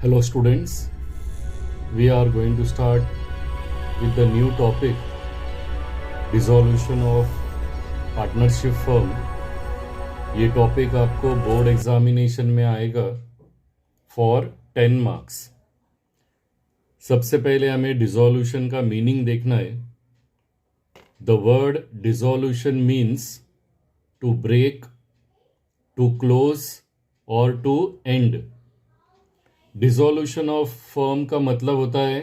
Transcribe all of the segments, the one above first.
Hello students, we are going to start with the new topic dissolution of partnership firm. ये topic आपको board examination में आएगा for 10 marks. सबसे पहले हमें डिसोल्यूशन का मीनिंग देखना है. The word dissolution means to break, to close और to end. Dissolution of firm का मतलब होता है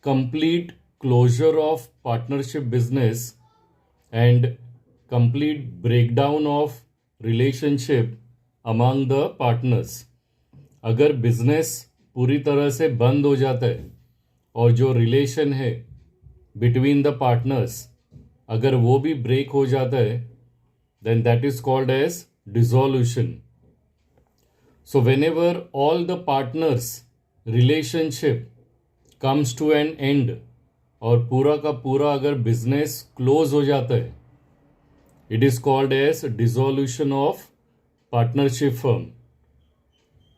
complete closure of partnership business and complete breakdown of relationship among the partners. अगर बिजनेस पूरी तरह से बंद हो जाता है और जो रिलेशन है बिटवीन द पार्टनर्स अगर वो भी ब्रेक हो जाता है, then that is called as dissolution. So whenever all the partners relationship comes to an end और पूरा का पूरा अगर बिजनेस क्लोज हो जाता है, it is called as dissolution of partnership firm.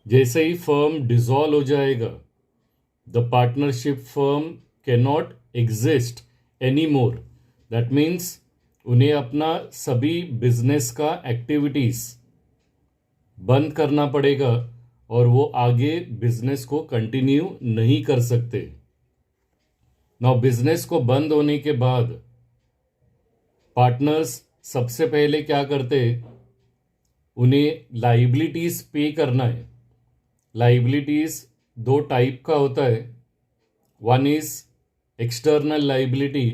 जैसे ही फर्म डिसॉल्व हो जाएगा, the partnership firm can not exist any more. That means उन्हें अपना सभी बिजनेस का एक्टिविटीज बंद करना पड़ेगा और वो आगे बिजनेस को कंटिन्यू नहीं कर सकते. नाउ बिजनेस को बंद होने के बाद पार्टनर्स सबसे पहले क्या करते, उन्हें लाइबिलिटीज पे करना है. लाइबिलिटीज दो टाइप का होता है. One is external liability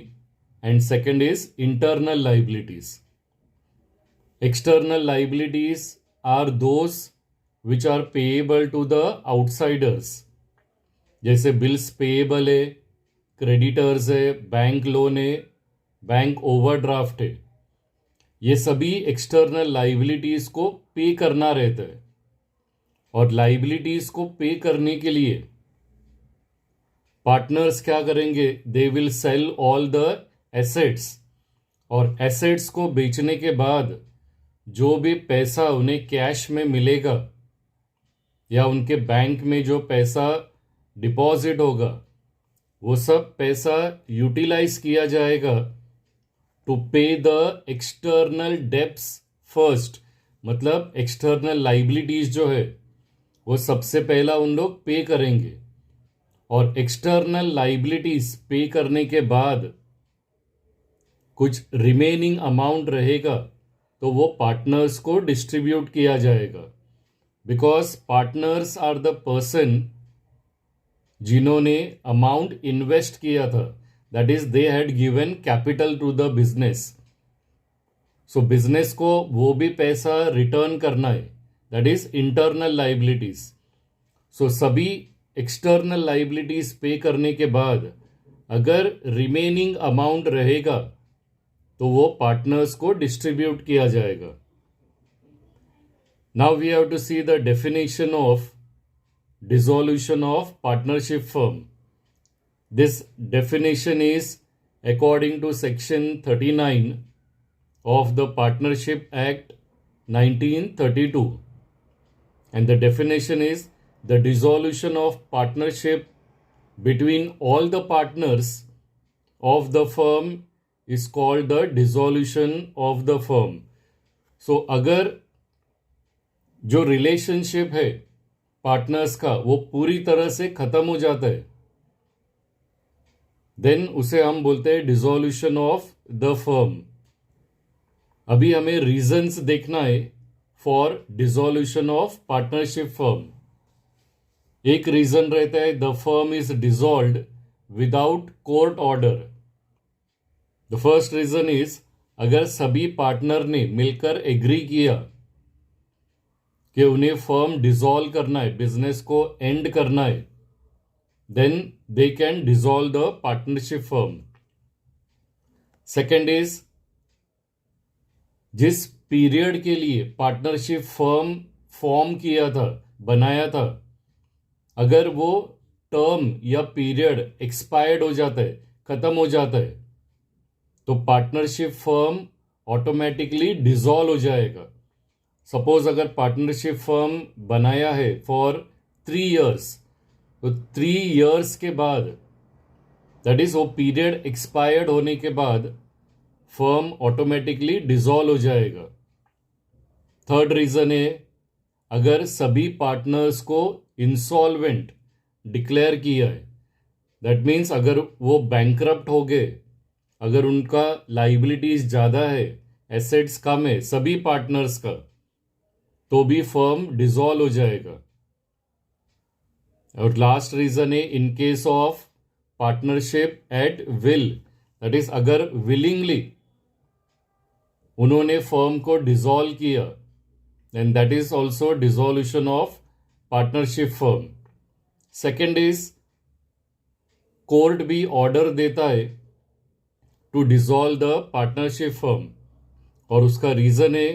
and second is internal liabilities. External liabilities are those which are payable to the outsiders. जैसे बिल्स पेएबल है, क्रेडिटर्स है, बैंक लोन है, बैंक ओवरड्राफ्ट है. ये सभी एक्सटर्नल लाइबिलिटीज को पे करना रहता है. और लाइबिलिटीज को पे करने के लिए पार्टनर्स क्या करेंगे, they will sell all the assets. और एसेट्स को बेचने के बाद जो भी पैसा उन्हें कैश में मिलेगा या उनके बैंक में जो पैसा डिपॉजिट होगा, वो सब पैसा यूटिलाइज किया जाएगा टू पे द एक्सटर्नल डेब्ट्स फर्स्ट. मतलब एक्सटर्नल लाइबिलिटीज जो है वो सबसे पहला उन लोग पे करेंगे. और एक्सटर्नल लाइबिलिटीज पे करने के बाद कुछ रिमेनिंग अमाउंट रहेगा तो वो पार्टनर्स को डिस्ट्रीब्यूट किया जाएगा. Because partners are the person जिन्होंने अमाउंट इन्वेस्ट किया था. That is they had given capital to the business. So business को वो भी पैसा रिटर्न करना है. That is internal liabilities. So सभी एक्सटर्नल लाइबिलिटीज पे करने के बाद अगर रिमेनिंग अमाउंट रहेगा तो वो पार्टनर्स को डिस्ट्रीब्यूट किया जाएगा. Now we have to see the definition of dissolution of partnership firm. This definition is according to section 39 of the partnership act 1932 and the definition is the dissolution of partnership between all the partners of the firm is called the dissolution of the firm. So अगर जो relationship है partners का वो पूरी तरह से खत्म हो जाता है, देन उसे हम बोलते हैं डिसोल्यूशन ऑफ द फर्म. अभी हमें रीजंस देखना है for dissolution of partnership firm. एक रीजन रहता है the firm is dissolved without court order. The first reason is अगर सभी पार्टनर ने मिलकर एग्री किया कि उन्हें फर्म डिसॉल्व करना है, बिजनेस को एंड करना है, then they can dissolve the partnership firm. Second is जिस पीरियड के लिए पार्टनरशिप फर्म फॉर्म किया था, बनाया था, अगर वो टर्म या पीरियड एक्सपायर्ड हो जाता है, खत्म हो जाता है, तो पार्टनरशिप फर्म ऑटोमेटिकली डिसॉल्व हो जाएगा. सपोज अगर पार्टनरशिप फर्म बनाया है फॉर 3 years तो 3 years के बाद, दैट इज वो पीरियड एक्सपायर्ड होने के बाद फर्म ऑटोमेटिकली डिसॉल्व हो जाएगा। थर्ड रीजन है, अगर सभी पार्टनर्स को इंसॉल्वेंट डिक्लेयर किया है, दैट मीन्स अगर वो बैंकरप्ट हो गए, अगर उनका लाइबिलिटीज ज़्यादा है, एसेट्स कम है सभी पार्टनर्स का, तो भी फर्म डिसॉल्व हो जाएगा। और लास्ट रीजन है, in case of partnership at will, that is अगर विलिंगली उन्होंने फर्म को डिसॉल्व किया, then that is also dissolution of partnership firm. Second is, court भी ऑर्डर देता है to dissolve the partnership firm, और उसका रीजन है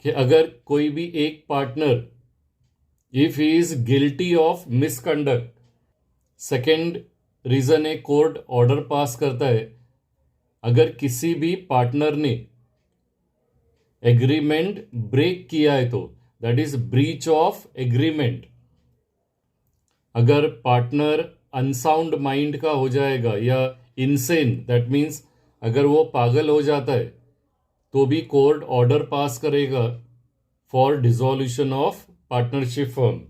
कि अगर कोई भी एक partner if he is guilty of misconduct, second reason है कोर्ट ऑर्डर पास करता है अगर किसी भी पार्टनर ने एग्रीमेंट ब्रेक किया है तो, that is breach of agreement. अगर पार्टनर अनसाउंड माइंड का हो जाएगा या इनसेन, दैट मीन्स अगर वो पागल हो जाता है, तो भी कोर्ट ऑर्डर पास करेगा for dissolution of partnership firm.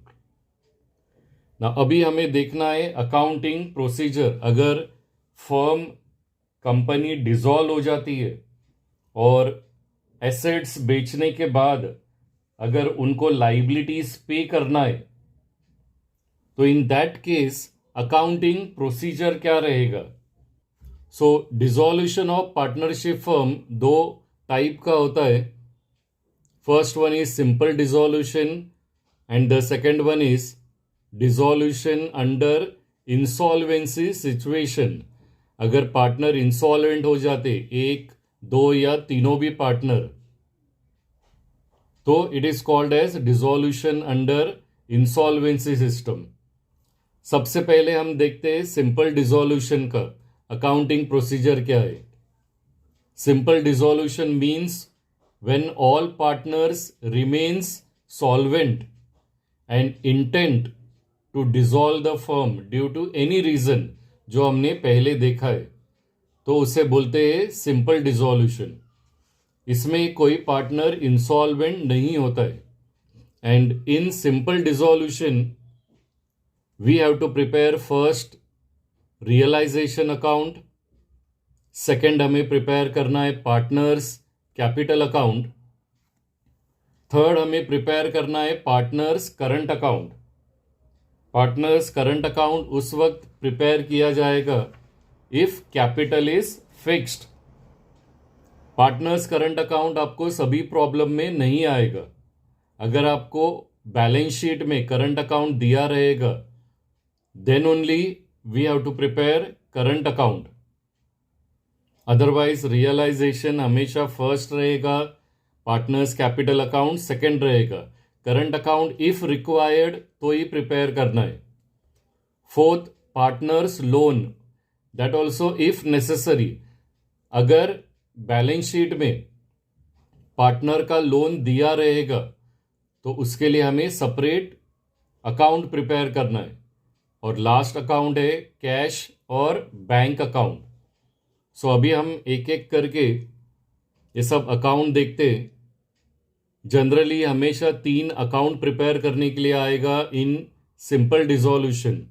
ना अभी हमें देखना है अकाउंटिंग प्रोसीजर। अगर फर्म कंपनी डिसॉल्व हो जाती है और एसेट्स बेचने के बाद अगर उनको लाइबिलिटीज पे करना है, तो in that case accounting procedure क्या रहेगा। So dissolution of partnership firm दो टाइप का होता है। First one is simple dissolution and the second one is dissolution under insolvency situation. अगर पार्टनर इंसॉल्वेंट हो जाते, एक, दो या तीनों भी पार्टनर, तो it is called as dissolution under insolvency system. सबसे पहले हम देखते हैं सिंपल डिसॉल्यूशन का अकाउंटिंग प्रोसीजर क्या है। Simple dissolution means when all partners remains solvent and intent to dissolve the firm due to any reason, जो हमने पहले देखा है, तो उसे बोलते हैं सिंपल डिसॉल्यूशन। इसमें कोई पार्टनर इंसॉल्वेंट नहीं होता है। And in simple dissolution we have to prepare first realization account, second हमें प्रिपेयर करना है पार्टनर्स कैपिटल अकाउंट, थर्ड हमें प्रिपेयर करना है partners current account. Partners current account उस वक्त प्रिपेयर किया जाएगा if capital is fixed. Partners current account आपको सभी प्रॉब्लम में नहीं आएगा। अगर आपको बैलेंस शीट में करंट अकाउंट दिया रहेगा, then only we have to prepare current account. Otherwise realisation हमेशा फर्स्ट रहेगा, पार्टनर्स कैपिटल अकाउंट सेकेंड रहेगा, करंट अकाउंट इफ रिक्वायर्ड तो ही प्रिपेयर करना है। Fourth, partners loan, that also if necessary. अगर बैलेंस शीट में पार्टनर का लोन दिया रहेगा तो उसके लिए हमें सेपरेट अकाउंट प्रिपेयर करना है। और लास्ट अकाउंट है कैश और बैंक अकाउंट। सो अभी हम एक एक करके ये सब अकाउंट देखते हैं। जनरली हमेशा 3 अकाउंट प्रिपेयर करने के लिए आएगा इन सिंपल डिसॉल्यूशन।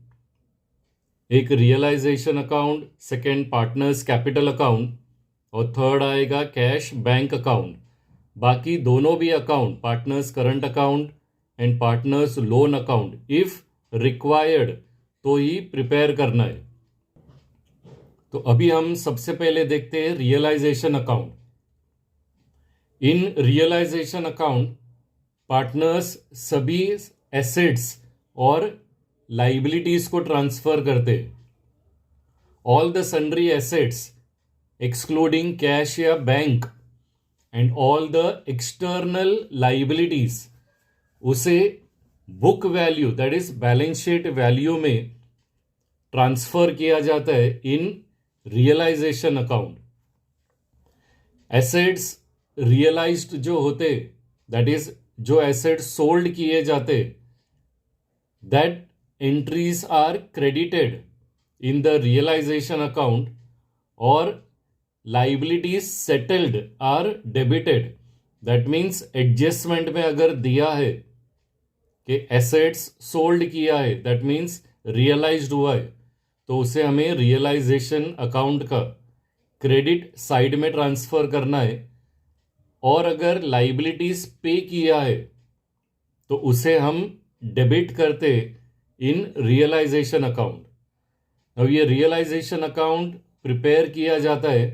एक realization account, second partners capital account और थर्ड आएगा कैश बैंक अकाउंट। बाकी दोनों भी account, partners current account and partners loan account, if required तो ही प्रिपेयर करना है। तो अभी हम सबसे पहले देखते हैं realisation account. In realisation account partners सभी एसेट्स और लाइबिलिटीज को ट्रांसफर करते हैं। All the sundry assets excluding cash या bank and all the external liabilities उसे book value, that is balance sheet value में ट्रांसफर किया जाता है in realisation account. Assets realised जो होते, दैट इज जो एसेट्स सोल्ड किए जाते, that entries are credited in the realization account or liabilities settled are debited. That means adjustment में अगर दिया है कि assets sold किया है, that means realized हुआ है, तो उसे हमें realization account का क्रेडिट साइड में ट्रांसफर करना है. और अगर लाइबिलिटीज पे किया है तो उसे हम डेबिट करते इन रियलाइजेशन अकाउंट. अब ये रियलाइजेशन अकाउंट प्रिपेयर किया जाता है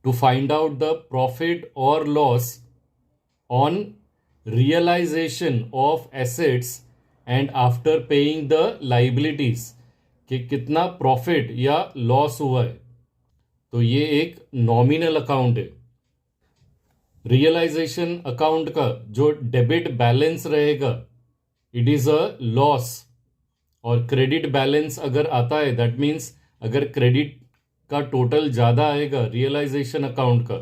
to find out the profit और loss on realisation of assets and after paying the liabilities, कि कितना प्रॉफिट या लॉस हुआ है. तो ये एक नॉमिनल अकाउंट है. रियलाइजेशन अकाउंट का जो डेबिट बैलेंस रहेगा इट इज अ लॉस, और क्रेडिट बैलेंस अगर आता है दैट मीन्स अगर क्रेडिट का टोटल ज़्यादा आएगा रियलाइजेशन अकाउंट का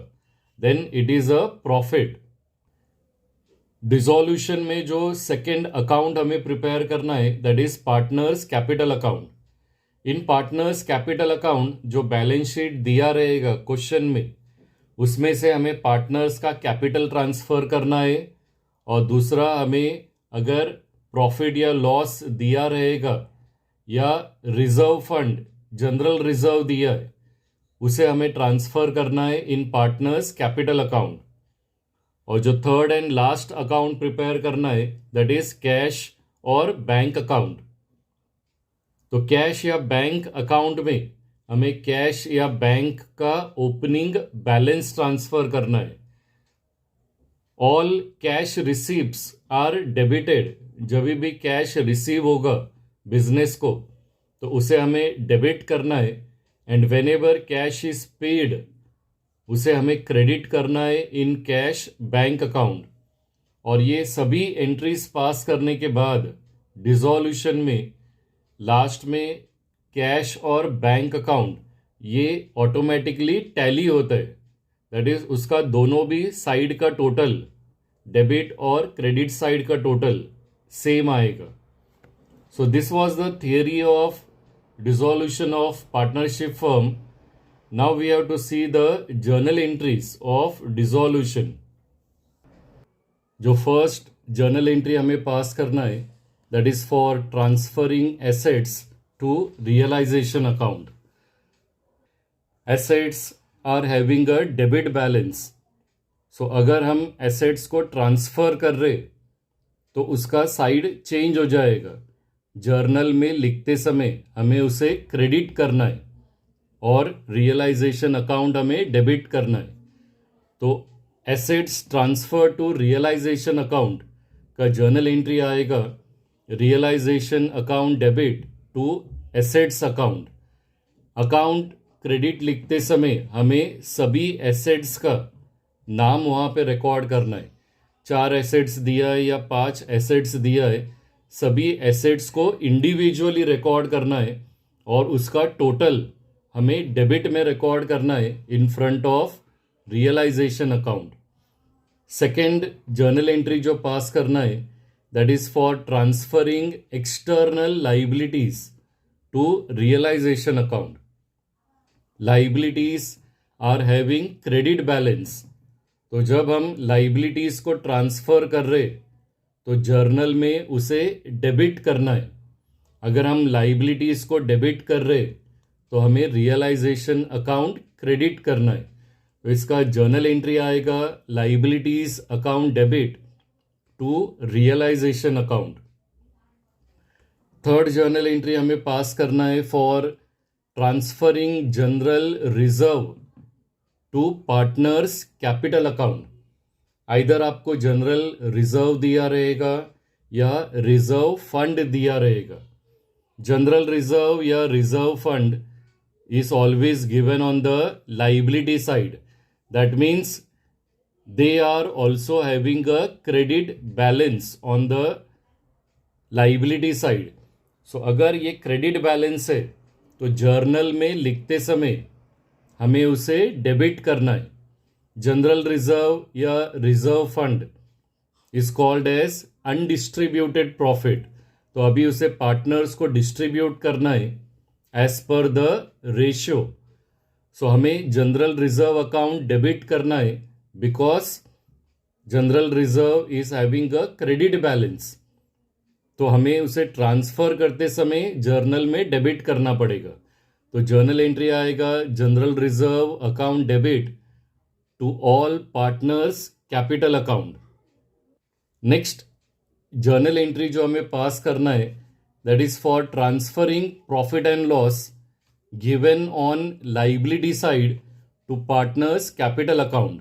then it is a profit. Dissolution में जो सेकेंड अकाउंट हमें प्रिपेयर करना है that is partners capital account. In partners capital account जो बैलेंस शीट दिया रहेगा क्वेश्चन में, उसमें से हमें पार्टनर्स का कैपिटल ट्रांसफर करना है, और दूसरा हमें अगर प्रॉफिट या लॉस दिया रहेगा या रिजर्व फंड जनरल रिजर्व दिया है उसे हमें ट्रांसफर करना है इन पार्टनर्स कैपिटल अकाउंट. और जो third and last account prepare करना है दैट इज कैश और बैंक अकाउंट. तो कैश या बैंक अकाउंट में हमें कैश या बैंक का ओपनिंग बैलेंस ट्रांसफर करना है. All cash receives are debited. जब भी कैश रिसीव होगा बिजनेस को तो उसे हमें डेबिट करना है. And when ever cash is paid उसे हमें क्रेडिट करना है इन कैश बैंक अकाउंट. और ये सभी एंट्रीज पास करने के बाद डिसॉल्यूशन में लास्ट में कैश और बैंक अकाउंट ये ऑटोमेटिकली टैली होता है. दैट इज उसका दोनों भी साइड का टोटल डेबिट और क्रेडिट साइड का टोटल सेम आएगा. So this was the theory of dissolution of partnership firm. Now we have to see the journal entries of dissolution. जो फर्स्ट जर्नल एंट्री हमें पास करना है that is for transferring assets to realization account. Assets are having a debit balance. So अगर हम assets को transfer कर रहे तो उसका साइड चेंज हो जाएगा. जर्नल में लिखते समय हमें उसे क्रेडिट करना है और रियलाइजेशन अकाउंट हमें डेबिट करना है. तो assets transfer to realisation account का जर्नल एंट्री आएगा realisation account debit to assets account. Account credit लिखते समय हमें सभी एसेट्स का नाम वहाँ पे रिकॉर्ड करना है. 4 एसेट्स दिया है या 5 एसेट्स दिया है, सभी एसेट्स को इंडिविजुअली रिकॉर्ड करना है और उसका टोटल हमें डेबिट में रिकॉर्ड करना है in front of realization account. Second journal entry जो पास करना है that is for transferring external liabilities to realization account. Liabilities are having credit balance. तो जब हम liabilities को ट्रांसफ़र कर रहे तो जर्नल में उसे डेबिट करना है. अगर हम liabilities को डेबिट कर रहे तो हमें रियलाइजेशन अकाउंट क्रेडिट करना है. तो इसका जर्नल एंट्री आएगा liabilities account debit to realisation account. Third journal entry हमें पास करना है for transferring general reserve to partners capital account. Either आपको जनरल रिजर्व दिया रहेगा या रिजर्व फंड दिया रहेगा. जनरल रिजर्व या reserve fund is always given on the liability side. That means they are also having a credit balance on the liability side. So अगर ये credit balance है तो जर्नल में लिखते समय हमें उसे डेबिट करना है. जनरल रिजर्व या reserve fund is called as undistributed profit. तो अभी उसे पार्टनर्स को डिस्ट्रीब्यूट करना है एज पर द रेशियो. सो हमें जनरल रिजर्व अकाउंट डेबिट करना है because general reserve is having a credit balance. तो हमें उसे ट्रांसफर करते समय जर्नल में डेबिट करना पड़ेगा. तो जर्नल एंट्री आएगा general reserve account debit to all partners capital account. Next journal entry जो हमें पास करना है that is for transferring profit and loss given on liability side to partners capital account.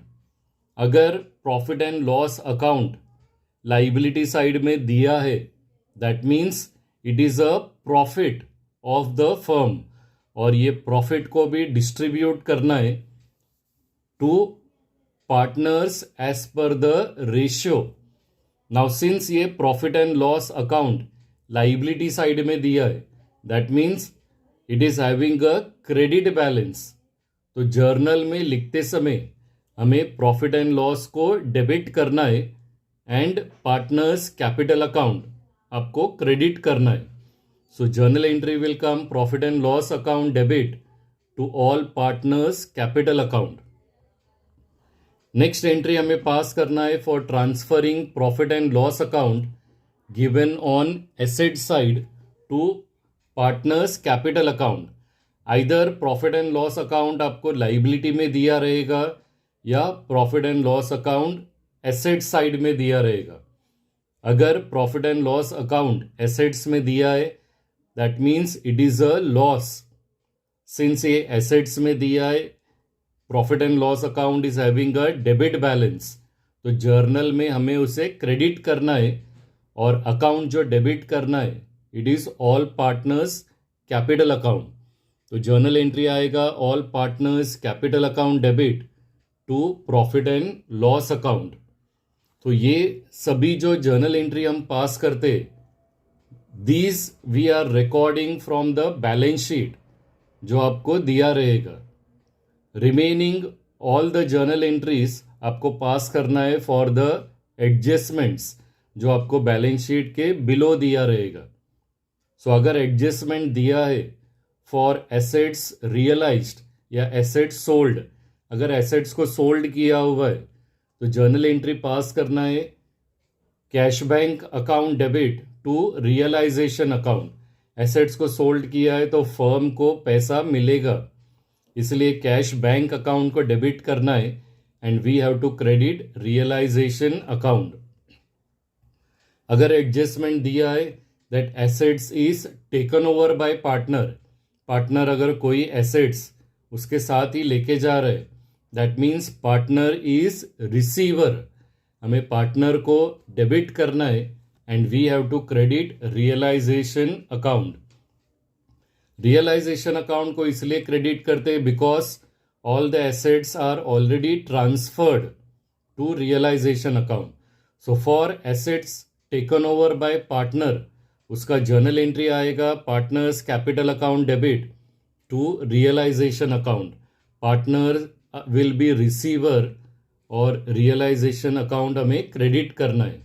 अगर profit and loss account liability side में दिया है that means it is a profit of the firm और ये प्रॉफिट को भी distribute करना है टू पार्टनर्स एज पर द रेशियो. नाउ सिंस ये profit and loss account liability side में दिया है that means it is having a credit balance. तो जर्नल में लिखते समय हमें प्रॉफिट एंड लॉस को डेबिट करना है एंड पार्टनर्स कैपिटल अकाउंट आपको क्रेडिट करना है. So journal entry will come profit and loss account debit to all partners capital account. Next entry हमें पास करना है for transferring profit and loss account given on asset side to partners capital account. Either profit and loss account आपको liability में दिया रहेगा या profit and loss account asset side में दिया रहेगा. अगर profit and loss account assets में दिया है that means it is a loss. Since ये एसेट्स में दिया है profit and loss account is having a debit balance. तो जर्नल में हमें उसे क्रेडिट करना है और अकाउंट जो डेबिट करना है it is all partners capital account. तो जर्नल एंट्री आएगा all partners capital account debit to profit and loss account. तो ये सभी जो जर्नल एंट्री हम पास करते these we are recording from the balance sheet जो आपको दिया रहेगा. Remaining all the journal entries आपको पास करना है फॉर द एडजस्टमेंट्स जो आपको बैलेंस शीट के बिलो दिया रहेगा. सो अगर एडजस्टमेंट दिया है फॉर एसेट्स रियलाइज्ड या एसेट्स सोल्ड, अगर एसेट्स को सोल्ड किया हुआ है तो जर्नल एंट्री पास करना है cash bank account debit to realisation account. Assets को सोल्ड किया है तो फर्म को पैसा मिलेगा इसलिए कैश बैंक अकाउंट को डेबिट करना है and we have to credit realisation account. अगर एडजस्टमेंट दिया है that assets is taken over by partner, partner अगर कोई एसेट्स उसके साथ ही लेके जा रहे that means partner is receiver. हमें पार्टनर को डेबिट करना है and we have to credit realisation account. Realisation account को इसलिए क्रेडिट करते हैं because all the assets are already transferred to realisation account. So for assets taken over by partner उसका journal entry आएगा partners capital account debit to realisation account. Partner will be receiver और realisation account हमें credit करना है.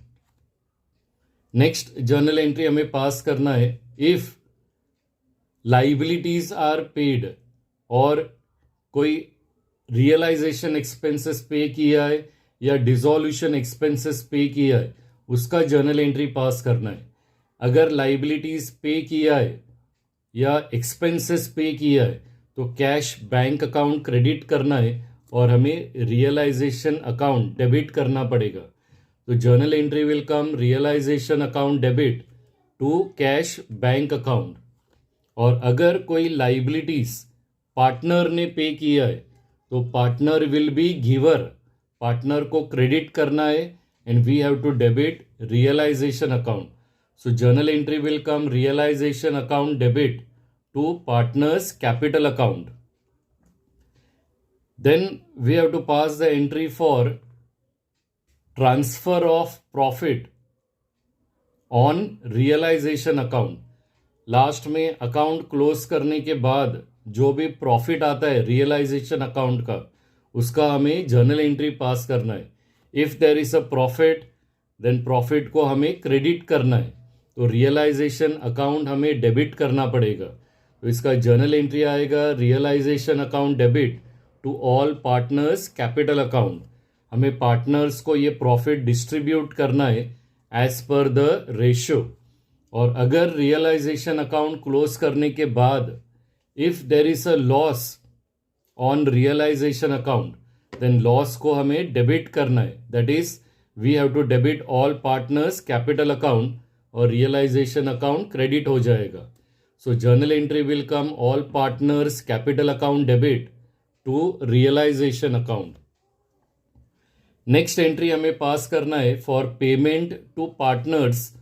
Next journal entry हमें पास करना है if liabilities are paid और कोई रियलाइजेशन एक्सपेंसेस पे किया है या डिसॉल्यूशन एक्सपेंसेस पे किया है उसका जर्नल एंट्री पास करना है. अगर लाइबिलिटीज पे किया है या एक्सपेंसेस पे किया है तो कैश बैंक अकाउंट क्रेडिट करना है और हमें रियलाइजेशन अकाउंट डेबिट करना पड़ेगा. तो journal entry will come realisation account debit to cash bank account. और अगर कोई लाइबिलिटीज पार्टनर ने पे किया है तो partner will be giver, partner को क्रेडिट करना है and we have to debit realisation account. So journal entry will come realisation account debit to partners capital account. Then we have to pass the entry for transfer of profit on realization account. Last में account close करने के बाद जो भी profit आता है realization account का उसका हमें जर्नल एंट्री पास करना है. If there is a profit then profit को हमें क्रेडिट करना है. तो रियलाइजेशन अकाउंट हमें डेबिट करना पड़ेगा। तो इसका जर्नल एंट्री आएगा realisation account debit to all partners capital account. हमें पार्टनर्स को ये प्रॉफिट डिस्ट्रीब्यूट करना है एज पर द रेशियो। और अगर रियलाइजेशन अकाउंट क्लोज करने के बाद if there is a loss on realisation account, then loss को हमें डेबिट करना है। That is we have to debit all partners capital account और रियलाइजेशन अकाउंट क्रेडिट हो जाएगा। So journal entry will come all partners capital account debit to realisation account. Next entry हमें पास करना है for payment to partners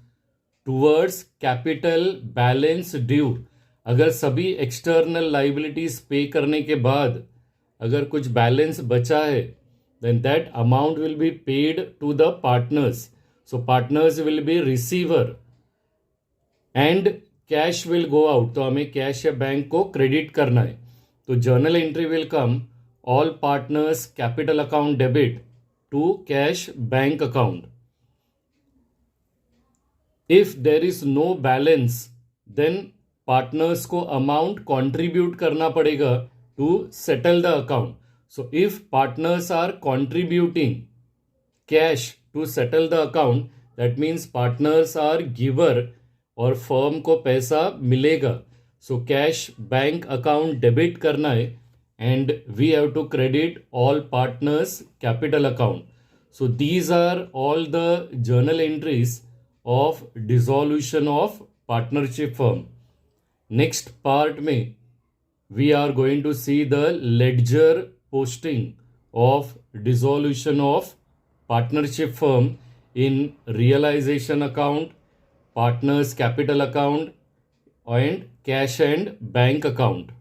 towards capital balance due. अगर सभी external liabilities पे करने के बाद अगर कुछ बैलेंस बचा है, then that amount will be paid to the partners. So partners will be receiver and cash will go out. तो हमें कैश या बैंक को क्रेडिट करना है। तो journal entry will come all partners capital account debit to cash bank account. If there is no balance then partners को amount contribute करना पड़ेगा to settle the account. So if partners are contributing cash to settle the account, that means partners are giver और firm को पैसा मिलेगा। So cash bank account debit करना है and we have to credit all partners capital account. So these are all the journal entries of dissolution of partnership firm. Next part में we are going to see the ledger posting of dissolution of partnership firm in realization account, partners capital account and cash and bank account.